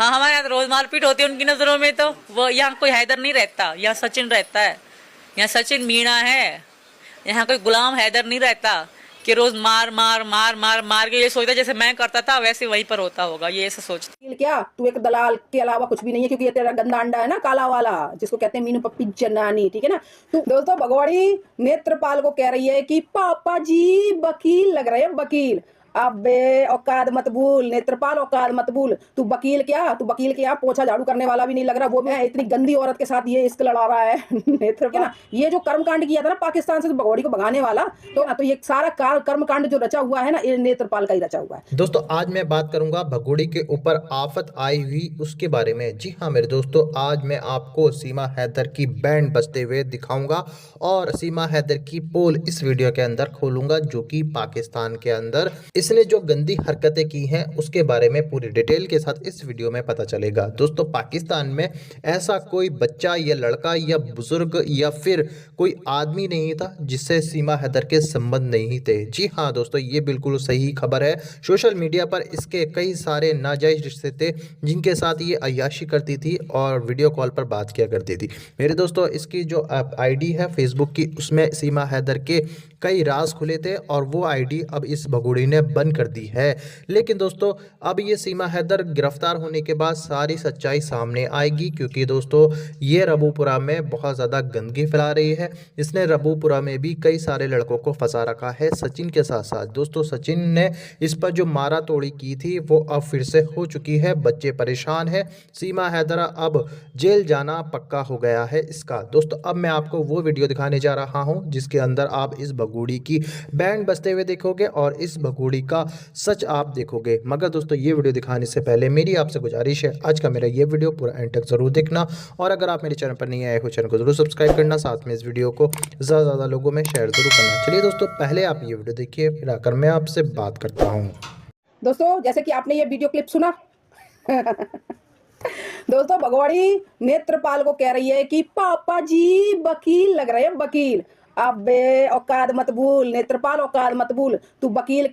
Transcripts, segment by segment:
हाँ, हमारे यहाँ तो रोज मारपीट होती है उनकी नजरों में। तो वो यहाँ कोई हैदर नहीं रहता, यहाँ सचिन रहता है। यहाँ सचिन मीणा है, यहाँ कोई गुलाम हैदर नहीं रहता कि रोज मार मार मार मार मार के ये सोचता जैसे मैं करता था वैसे वहीं पर होता होगा, ये ऐसा सोचता। क्या तू एक दलाल के अलावा कुछ भी नहीं है, क्योंकि ये तेरा गंदा अंडा है ना, काला वाला, जिसको कहते हैं मीनू पप्पी जनानी, ठीक है ना। तो दोस्तों भगवाड़ी नेत्रपाल को कह रही है कि पापा जी वकील लग रहे हैं, वकील। अबे औकात मत भूल नेत्रपाल, औकात मत भूल। तू वकील क्या पोछा झाड़ू करने वाला भी नहीं लग रहा। वो मैं इतनी गंदी औरत के साथ ये इश्क लड़ा रहा है नेत्रपाल ना। ये जो कर्मकांड किया था ना पाकिस्तान से भगोड़ी को भगाने वाला, तो ना तो ये सारा कर्मकांड जो रचा हुआ है ना, ये नेत्रपाल का ही रचा हुआ है। दोस्तों आज मैं बात करूंगा भगोड़ी के ऊपर आफत आई हुई उसके बारे में। जी हाँ मेरे दोस्तों, आज मैं आपको सीमा हैदर की बैंड बजते हुए दिखाऊंगा और सीमा हैदर की पोल इस वीडियो के अंदर खोलूंगा, जो कि पाकिस्तान के अंदर इसने जो गंदी हरकतें की हैं उसके बारे में पूरी डिटेल के साथ इस वीडियो में पता चलेगा। दोस्तों पाकिस्तान में ऐसा कोई बच्चा या लड़का या बुजुर्ग या फिर कोई आदमी नहीं था जिससे सीमा हैदर के संबंध नहीं थे। जी हाँ दोस्तों, ये बिल्कुल सही खबर है। सोशल मीडिया पर इसके कई सारे नाजायज रिश्ते थे जिनके साथ ये अय्याशी करती थी और वीडियो कॉल पर बात किया करती थी। मेरे दोस्तों इसकी जो आईडी है फेसबुक की, उसमें सीमा हैदर के कई राज खुले थे और वो आईडी अब इस भगोड़ी ने बंद कर दी है। लेकिन दोस्तों अब ये सीमा हैदर गिरफ्तार होने के बाद सारी सच्चाई सामने आएगी, क्योंकि दोस्तों ये रबूपुरा में बहुत ज़्यादा गंदगी फैला रही है। इसने रबूपुरा में भी कई सारे लड़कों को फंसा रखा है सचिन के साथ साथ। दोस्तों सचिन ने इस पर जो मारा तोड़ी की थी वो अब फिर से हो चुकी है। बच्चे परेशान है। सीमा हैदर अब जेल जाना पक्का हो गया है इसका। दोस्तों अब मैं आपको वो वीडियो दिखाने जा रहा हूं जिसके अंदर आप इस भगोड़ी की बैंड बजते हुए देखोगे और इस भगोड़ी का सच आप देखोगे। मगर दोस्तों ये वीडियो दिखाने से पहले मेरी आपसे गुजारिश है, आज का मेरा ये वीडियो पूरा एंड तक जरूर देखना और अगर आप मेरे चैनल पर नहीं आए हो चैनल को जरूर सब्सक्राइब करना, साथ में इस वीडियो को ज़्यादा से ज़्यादा लोगों में शेयर जरूर करना। चलिए दोस्तों पहले आप ये वीडियो देखिए, फिर आकर मैं आपसे बात करता हूँ। दोस्तों जैसे कि आपने ये वीडियो क्लिप सुना दोस्तों भगवाड़ी नेत्रपाल को कह रही है कि पापा जी वकील लग रहे हैं, वकील। अबे औकात मत भूल नेत्रपाल, औकात मत भूल। तू वकील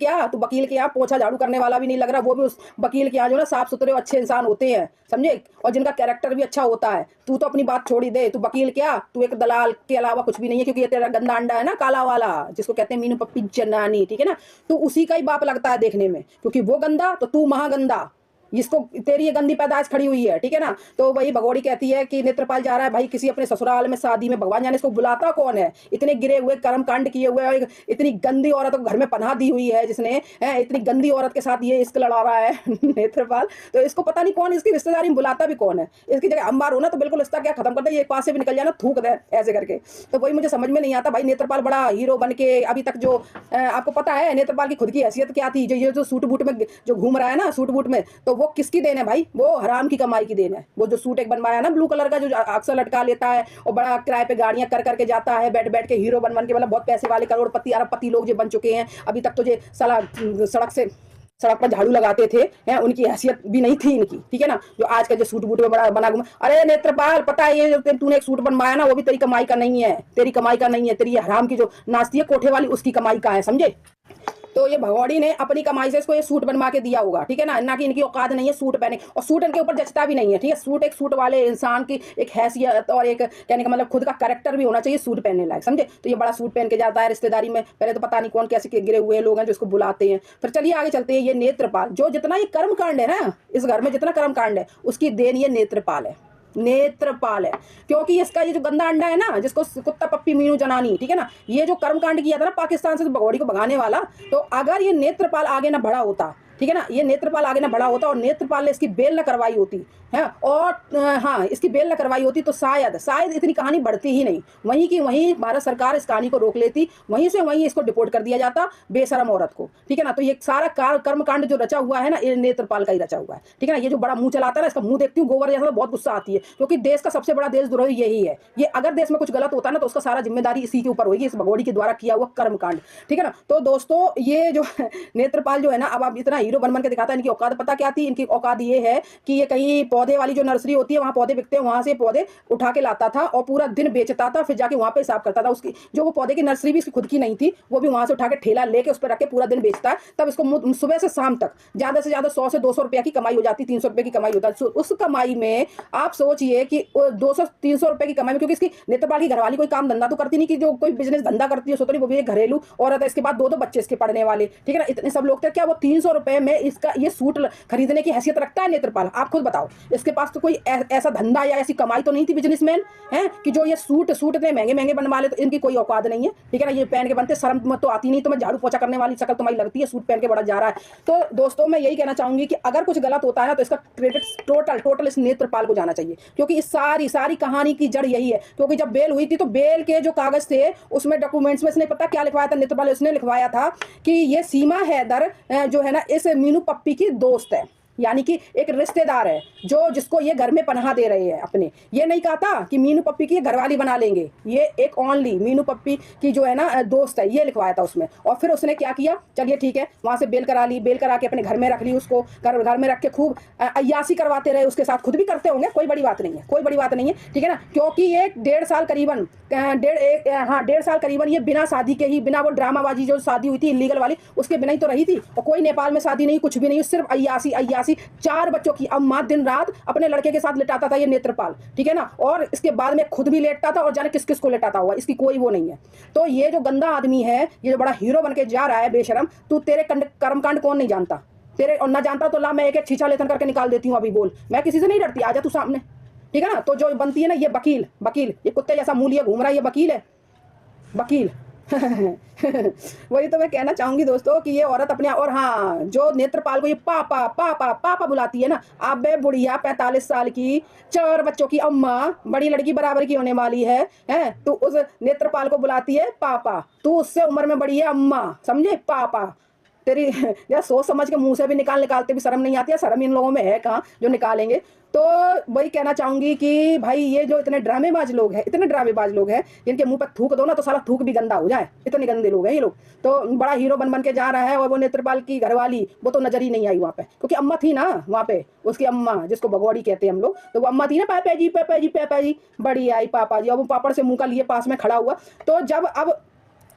क्या पोछा झाड़ू करने वाला भी नहीं लग रहा। वो भी उस वकील के यहाँ जो ना साफ सुथरे अच्छे इंसान होते हैं, समझे, और जिनका कैरेक्टर भी अच्छा होता है। तू तो अपनी बात छोड़ ही दे। तू वकील क्या, तू एक दलाल के अलावा कुछ भी नहीं है, क्योंकि ये तेरा गंदा अंडा है ना, काला वाला, जिसको कहते हैं मीनू पप्पी जनानी, ठीक है ना। तू उसी का ही बाप लगता है देखने में, क्योंकि वो गंदा तो तू महागंदा, जिसको तेरी ये गंदी पैदाइश खड़ी हुई है, ठीक है ना। तो वही भगोड़ी कहती है कि नेत्रपाल जा रहा है भाई किसी अपने ससुराल में शादी में, भगवान जाने इसको बुलाता कौन है। इतने गिरे हुए कर्म कांड किए हुए और इतनी गंदी औरत को घर में पनाह दी हुई है जिसने, इतनी गंदी औरत के साथ ये इश्क लड़ा रहा है नेत्रपाल। तो इसको पता नहीं कौन इसकी रिश्तेदारी में बुलाता भी कौन है। इसकी जगह हम बार हो ना तो बिल्कुल रिश्ता क्या खत्म कर दे, ये पास से भी निकल जाना, थूक दे ऐसे करके। तो वही मुझे समझ में नहीं आता भाई, नेत्रपाल बड़ा हीरो बन के अभी तक जो आपको पता है नेत्रपाल की खुद की हैसियत क्या थी, जो सूट बूट में जो घूम रहा है ना, सूट बूट में, तो वो किसकी देन है भाई, वो हराम की कमाई की देन है। वो जो सूट एक बनवाया ना ब्लू कलर का, जो अक्सर लटका लेता है और बड़ा किराए पे गाड़ियां कर करके जाता है, बैठ बैठ के हीरो बन के, मतलब बहुत पैसे वाले करोड़पति अरबपति लोग जो बन चुके हैं। अभी तक तो जो सड़क पर झाड़ू लगाते थे हैं, उनकी हैसियत भी नहीं थी इनकी, ठीक है ना। जो आज का जो सूट बूट में बड़ा बना घूमा, अरे नेत्रपाल पता है ये जो तूने एक सूट बनवाया ना, वो भी तेरी कमाई का नहीं है, तेरी कमाई का नहीं है। तेरी ये हराम की जो नाचती है कोठे वाली, उसकी कमाई का है, समझे। तो ये भगवाड़ी ने अपनी कमाई से इसको ये सूट बनवा के दिया होगा, ठीक है ना कि इनकी औकात नहीं है सूट पहने, और सूट इनके ऊपर जचता भी नहीं है, ठीक है। सूट एक सूट वाले इंसान की एक हैसियत और एक कहने का मतलब खुद का कैरेक्टर भी होना चाहिए सूट पहनने लायक, समझे। तो ये बड़ा सूट पहन के जाता है रिश्तेदारी में, पहले तो पता नहीं कौन कैसे गिरे हुए लोग हैं जो इसको बुलाते हैं। फिर चलिए आगे चलते हैं। ये नेत्रपाल, जो जितना ये कर्म कांड है ना इस घर में, जितना कर्म कांड है उसकी देन ये नेत्रपाल है, नेत्रपाल है। क्योंकि इसका ये जो गंदा अंडा है ना, जिसको कुत्ता पप्पी मीनू जनानी, ठीक है ना, ये जो कर्मकांड किया था ना पाकिस्तान से भगोड़ी को भगाने वाला, तो अगर ये नेत्रपाल आगे ना बढ़ा होता, ठीक है ना, ये नेत्रपाल आगे ना बढ़ा होता और नेत्रपाल ने इसकी बेल ना करवाई होती है, और हाँ इसकी बेल ना करवाई होती, तो शायद इतनी कहानी बढ़ती ही नहीं। वहीं की वहीं भारत सरकार इस कहानी को रोक लेती, वहीं से वहीं इसको डिपोर्ट कर दिया जाता बेशरम औरत को, ठीक है ना। तो ये सारा कर्मकांड जो रचा हुआ है ना, ये नेत्रपाल का ही रचा हुआ है, ठीक है ना। ये जो बड़ा मुंह चलाता है ना, इसका मुंह देखती हूँ गोबर जैसा, बहुत गुस्सा आती है, क्योंकि देश का सबसे बड़ा देशद्रोही यही है। ये अगर देश में कुछ गलत होता है ना तो उसका सारा जिम्मेदारी इसी के ऊपर होगी, इस भगोड़ी के द्वारा किया हुआ कर्मकांड, ठीक है ना। तो दोस्तों ये जो नेत्रपाल जो है ना, अब आप इतना हीरो बन के दिखाता है। इनकी औकात पता क्या थी? इनकी औकात ये है कि ये कहीं पौधे वाली जो नर्सरी होती है वहाँ पौधे बिकते हैं, वहाँ से पौधे उठा के लाता था और पूरा दिन बेचता था, फिर जाके वहाँ पे हिसाब करता था। उसकी जो वो पौधे की नर्सरी भी इसकी खुद की नहीं थी, वो भी वहाँ से उठा के ठेला लेके उस पर रख के पूरा दिन बेचता है। तब इसको सुबह से शाम तक ज़्यादा से ज़्यादा 100 से 200 रुपया की कमाई हो जाती, 300 रुपये की कमाई होता है। उस कमाई में आप सोचिए कि 200-300 रुपये की कमाई में, क्योंकि इसकी नेत्रपाल की घरवाली कोई काम धंधा तो करती नहीं कि जो कोई बिजनेस धंधा करती है, सो तो नहीं, वो भी एक घरेलू औरत है। इसके बाद 2 बच्चे इसके पढ़ने वाले, ठीक है ना, इतने सब लोग थे। क्या वो 300 रुपये में इसका ये सूट खरीदने की हैसियत रखता है नेत्रपाल? आप खुद बताओ। इसके पास तो कोई ऐसा धंधा या ऐसी कमाई तो नहीं थी बिजनेसमैन है कि जो ये सूट इतने महंगे महंगे बनवा ले। तो इनकी कोई औकात नहीं है, ठीक है ना। ये पहन के बनते, शर्म तो आती नहीं। तो मैं झाड़ू पोछा करने वाली शक्ल तुम्हारी लगती है, सूट पहन के बड़ा जा रहा है। तो दोस्तों मैं यही कहना चाहूंगी कि अगर कुछ गलत होता है ना तो इसका क्रेडिट टोटल इस नेत्रपाल को जाना चाहिए, क्योंकि इस सारी कहानी की जड़ यही है। क्योंकि जब बेल हुई थी तो बेल के जो कागज थे उसमें डॉक्यूमेंट्स में इसने पता क्या लिखवाया था नेत्रपाल? उसने लिखवाया था कि ये सीमा हैदर जो है ना इस मीनू पप्पी की दोस्त है, यानी कि एक रिश्तेदार है जो जिसको ये घर में पनाह दे रहे हैं अपने। ये नहीं कहा था कि मीनू पप्पी की घरवाली बना लेंगे, ये एक ओनली मीनू पप्पी की जो है ना दोस्त है, ये लिखवाया था उसमें। और फिर उसने क्या किया, चलिए ठीक है, वहाँ से बेल करा ली, बेल करा के अपने घर में रख ली। उसको घर में रख के खूब अय्यासी करवाते रहे उसके साथ, खुद भी करते होंगे, कोई बड़ी बात नहीं है, कोई बड़ी बात नहीं है, ठीक है ना। क्योंकि ये 1.5 साल करीबन 1.5 साल करीबन ये बिना शादी के ही, बिना वो ड्रामाबाजी जो शादी हुई थी इलीगल वाली, उसके बिना ही तो रही थी। और कोई नेपाल में शादी नहीं, कुछ भी नहीं, सिर्फ अय्यासी 4 बच्चों की अम्मा दिन रात अपने लड़के के साथ लेटाता था ये नेत्रपाल, ठीक है ना। और इसके बाद में खुद भी लेटता था और जाने किस किस को लेटाता हुआ, इसकी कोई वो नहीं है। तो ये जो गंदा आदमी है, ये जो बड़ा हीरो बन के जा रहा है बेशरम, तू तेरे कर्मकांड कौन नहीं जानता? तेरे और ना जानता तो ला मैं एक छीछा लेथन करके निकाल देती हूँ। अभी बोल, मैं किसी से नहीं डरती, आजा तू सामने, ठीक है ना। तो जो बनती है ना ये वकील, ये कुत्ते जैसा मुंह लिए घूम रहा है, ये वकील है, वकील। वही तो मैं कहना चाहूंगी दोस्तों कि ये औरत अपने, और हाँ, जो नेत्रपाल को ये पापा पापा पापा बुलाती है ना, आप बे बुढ़िया 45 साल की 4 बच्चों की अम्मा, बड़ी लड़की बराबर की होने वाली है तो उस नेत्रपाल को बुलाती है पापा। तू उससे उम्र में बड़ी है अम्मा, समझे, पापा। तेरी यार सोच समझ के मुंह से भी निकालते भी शर्म नहीं आती है? शर्म इन लोगों में है कहाँ जो निकालेंगे? तो वही कहना चाहूंगी कि भाई ये जो इतने ड्रामेबाज लोग हैं, इनके मुंह पर थूक दो ना तो साला थूक भी गंदा हो जाए, इतने गंदे लोग हैं ये लोग। तो बड़ा हीरो बन के जा रहा है, और वो नेत्रपाल की घरवाली वो तो नजर ही नहीं आई वहाँ पे, क्योंकि अम्मा थी ना वहाँ पे, उसकी अम्मा जिसको भगौड़ी कहते हैं हम लोग, तो वो अम्मा थी ना, पापा जी बड़ी आई पापा जी। और वो पापड़ से मुंह का लिए पास में खड़ा हुआ। तो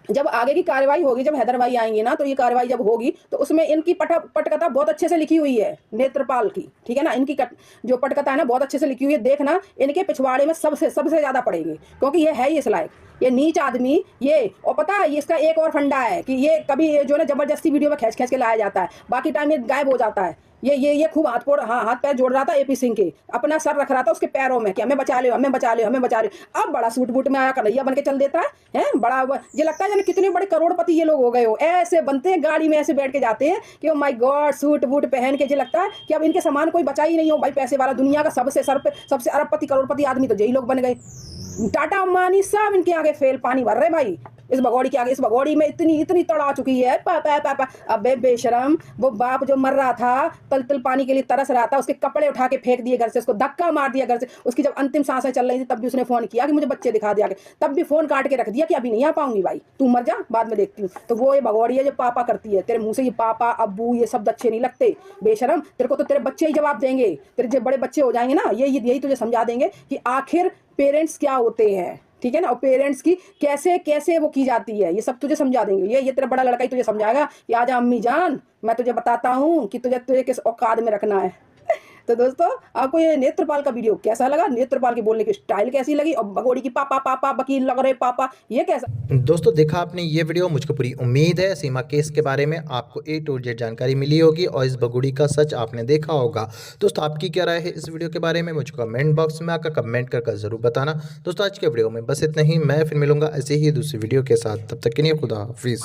जब आगे की कार्रवाई होगी, जब हैदर भाई आएंगे ना, तो ये कार्रवाई जब होगी तो उसमें इनकी पटकथा बहुत अच्छे से लिखी हुई है नेत्रपाल की, ठीक है ना। इनकी जो पटकथा है ना बहुत अच्छे से लिखी हुई है, देखना इनके पिछवाड़े में सबसे ज्यादा पड़ेगी, क्योंकि ये है ही इस लायक, ये नीच आदमी ये। और पता है इसका एक और फंडा है कि ये कभी जो है जबरदस्ती वीडियो में खींच के लाया जाता है, बाकी टाइम ये गायब हो जाता है। ये खूब हाथ पैर जोड़ रहा था एपी सिंह के, अपना सर रख रहा था उसके पैरों में कि हमें बचा लो, हमें बचा लो, हमें बचा लो। अब बड़ा सूट बूट में आया कन्हैया बन के चल देता है बड़ा। ये लगता है जाने कितने बड़े करोड़पति ये लोग हो गए हो, ऐसे बनते हैं, गाड़ी में ऐसे बैठ के जाते हैं कि oh my God, suit boot पहन के। ये लगता है कि अब इनके समान कोई बचा ही नहीं हो भाई, पैसे वाला। दुनिया का सबसे अरबपति करोड़पति आदमी तो यही लोग बन गए। टाटा अंबानी सब इनके आगे फेल, पानी भर रहे भाई इस भगौड़ी के आगे। इस भगौड़ी में इतनी तड़ आ चुकी है, पापा। अबे बेशरम, वो बाप जो मर रहा था, तल पानी के लिए तरस रहा था, उसके कपड़े उठा के फेंक दिए घर से, उसको धक्का मार दिया घर से। उसकी जब अंतिम सांसें चल रही थी तब भी उसने फोन किया कि मुझे बच्चे दिखा दिया, तब भी फोन काट के रख दिया कि अभी नहीं आ पाऊंगी भाई, तू मर जा, बाद में देखती हूँ। तो वो ये भगौड़ी है जो पापा करती है, तेरे मुंह से ये पापा अब्बू ये शब्द अच्छे नहीं लगते बेशरम। तेरे को तो तेरे बच्चे ही जवाब देंगे, तेरे जो बड़े बच्चे हो जाएंगे ना, यही तुझे समझा देंगे कि आखिर पेरेंट्स क्या होते हैं, ठीक है ना। और पेरेंट्स की कैसे वो की जाती है, ये सब तुझे समझा देंगे। ये तेरा बड़ा लड़का ही तुझे समझाएगा कि आजा अम्मी जान, मैं तुझे बताता हूँ कि तुझे किस औकात में रखना है। तो दोस्तों आपको ये नेत्रपाल का वीडियो कैसा लगा, नेत्रपाल की बोलने की स्टाइल कैसी लगी, और भगोड़ी की पापा वकील लग रहे पापा, ये कैसा? दोस्तों देखा आपने ये वीडियो, मुझको पूरी उम्मीद है सीमा केस के बारे में आपको A to Z जानकारी मिली होगी और इस भगोड़ी का सच आपने देखा होगा। दोस्तों आपकी क्या राय है इस वीडियो के बारे में, मुझको कमेंट बॉक्स में आकर कमेंट कर जरूर बताना। दोस्तों आज के वीडियो में बस इतना ही, मैं फिर मिलूंगा ऐसे ही दूसरी वीडियो के साथ, तब तक के लिए खुदा हाफिज़।